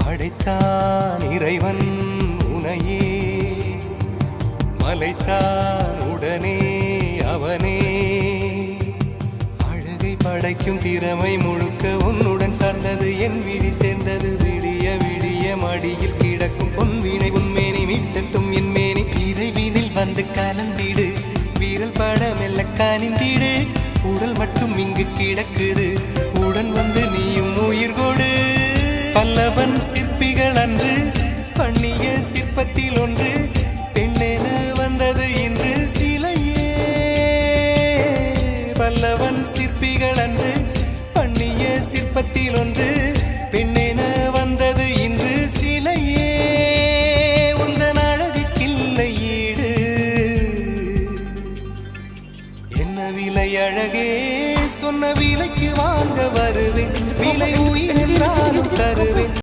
படைத்தான் இறைவன் உனையே, மலைத்தான் உடனே அவனே. அழகை படைக்கும் திறமை முழுக்க உன்னுடன் சார்ந்தது, என் விழி சேர்ந்தது. விடிய விடிய மடியில் கிடக்கும் பொன்வினை உன்மேனி மீட்டட்டும் என் மேனி. இறைவினில் வந்து கலந்திடு, வீரல் பட மெல்ல காணிந்திடு. உடல் மட்டும் இங்கு கிடக்குது, உடன் வந்து நீயும் உயிர் கொடு. பல்லவன் சிற்பிகள் அன்று பண்ணிய சிற்பத்தில் ஒன்று, பெண்ணென வந்தது இன்று சிலையே. பல்லவன் சிற்பிகள் அன்று பண்ணிய சிற்பத்தில் ஒன்று, பெண்ணென வந்தது இன்று சிலையே. உந்தன் அழகுக்கில்லை ஈடு, என்ன விலை அழகே, சொன்ன விலைக்கு வாங்க வருவேன்.